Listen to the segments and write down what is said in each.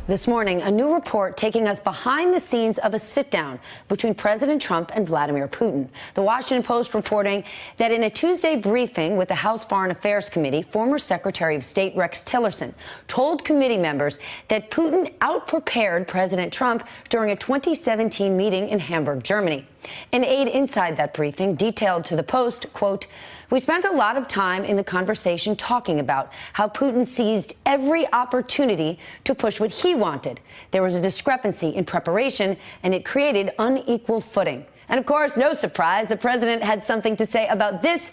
This morning, a new report taking us behind the scenes of a sit-down between President Trump and Vladimir Putin. The Washington Post reporting that in a Tuesday briefing with the House Foreign Affairs Committee, former Secretary of State Rex Tillerson told committee members that Putin outprepared President Trump during a 2017 meeting in Hamburg, Germany. An aide inside that briefing detailed to the Post, quote, "We spent a lot of time in the conversation talking about how Putin seized every opportunity to push what he wanted. There was a discrepancy in preparation, and it created unequal footing." And of course, no surprise, the president had something to say about this.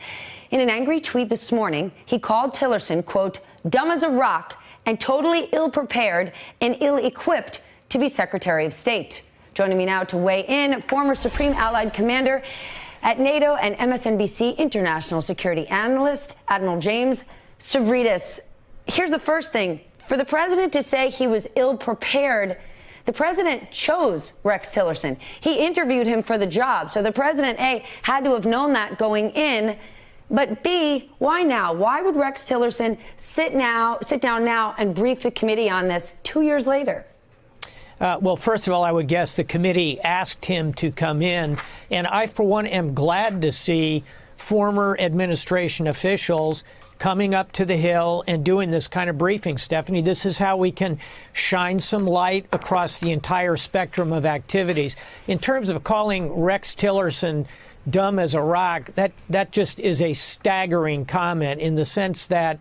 In an angry tweet this morning, he called Tillerson, quote, "dumb as a rock and totally ill-prepared and ill-equipped to be Secretary of State." Joining me now to weigh in, former Supreme Allied Commander at NATO and MSNBC international security analyst, Admiral James Stavridis. Here's the first thing. For the president to say he was ill-prepared, the president chose Rex Tillerson. He interviewed him for the job. So the president, A, had to have known that going in. But B, why now? Why would Rex Tillerson sit down now and brief the committee on this 2 years later? Well, first of all, I would guess the committee asked him to come in. And I, for one, am glad to see former administration officials coming up to the Hill and doing this kind of briefing, Stephanie. This is how we can shine some light across the entire spectrum of activities. In terms of calling Rex Tillerson dumb as a rock, that just is a staggering comment in the sense that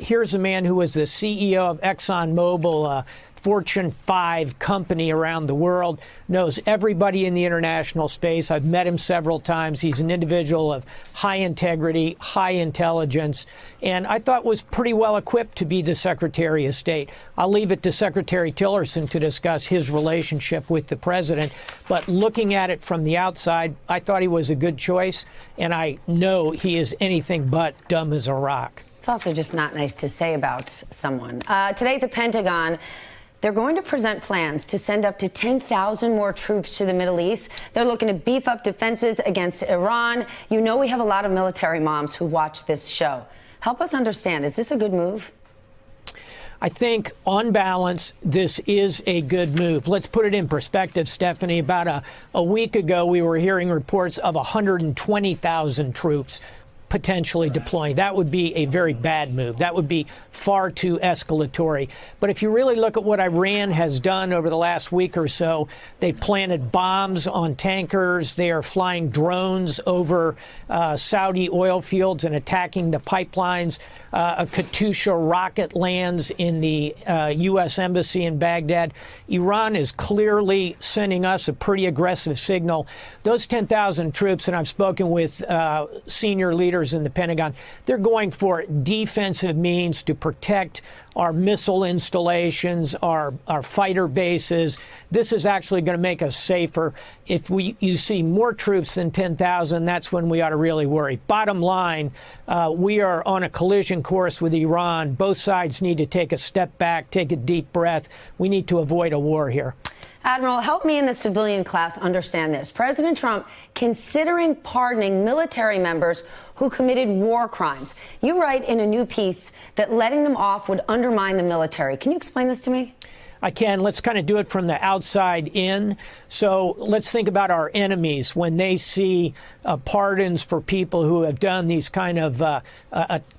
here's a man who was the CEO of ExxonMobil, Fortune 5 company around the world, knows everybody in the international space. I've met him several times. He's an individual of high integrity, high intelligence, and I thought was pretty well equipped to be the Secretary of State. I'll leave it to Secretary Tillerson to discuss his relationship with the president. But looking at it from the outside, I thought he was a good choice, and I know he is anything but dumb as a rock. It's also just not nice to say about someone. Today at the Pentagon, they're going to present plans to send up to 10,000 more troops to the Middle East. They're looking to beef up defenses against Iran. You know we have a lot of military moms who watch this show. Help us understand, is this a good move? I think, on balance, this is a good move. Let's put it in perspective, Stephanie. About a week ago, we were hearing reports of 120,000 troops potentially deploying. That would be a very bad move. That would be far too escalatory. But if you really look at what Iran has done over the last week or so, they've planted bombs on tankers. They are flying drones over Saudi oil fields and attacking the pipelines. A Katyusha rocket lands in the U.S. embassy in Baghdad. Iran is clearly sending us a pretty aggressive signal. Those 10,000 troops, and I've spoken with senior leaders in the Pentagon, they're going for defensive means to protect our missile installations, our fighter bases. This is actually going to make us safer. If you see more troops than 10,000, that's when we ought to really worry. Bottom line, we are on a collision course with Iran. Both sides need to take a step back, take a deep breath. We need to avoid a war here. Admiral, help me in the civilian class understand this. President Trump considering pardoning military members who committed war crimes. You write in a new piece that letting them off would undermine the military. Can you explain this to me? I can. Let's kind of do it from the outside in. So let's think about our enemies when they see pardons for people who have done these kind of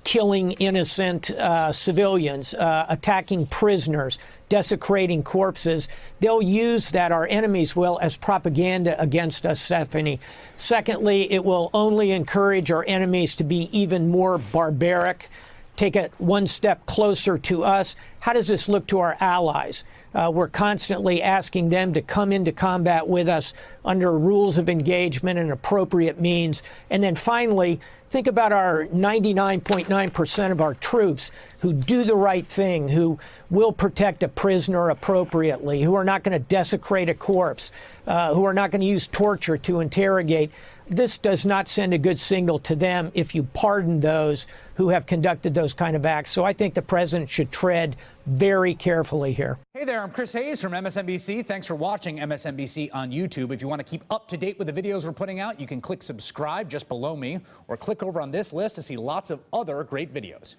killing innocent civilians, attacking prisoners, desecrating corpses. They'll use that, our enemies will, as propaganda against us, Stephanie. Secondly, it will only encourage our enemies to be even more barbaric, take it one step closer to us. How does this look to our allies? We're constantly asking them to come into combat with us under rules of engagement and appropriate means. And then finally, think about our 99.9% of our troops who do the right thing, who will protect a prisoner appropriately, who are not going to desecrate a corpse, who are not going to use torture to interrogate. This does not send a good signal to them if you pardon those who have conducted those kind of acts. So I think the president should tread very carefully here. Hey there, I'm Chris Hayes from MSNBC. Thanks for watching MSNBC on YouTube. If you want to keep up to date with the videos we're putting out, you can click subscribe just below me or click over on this list to see lots of other great videos.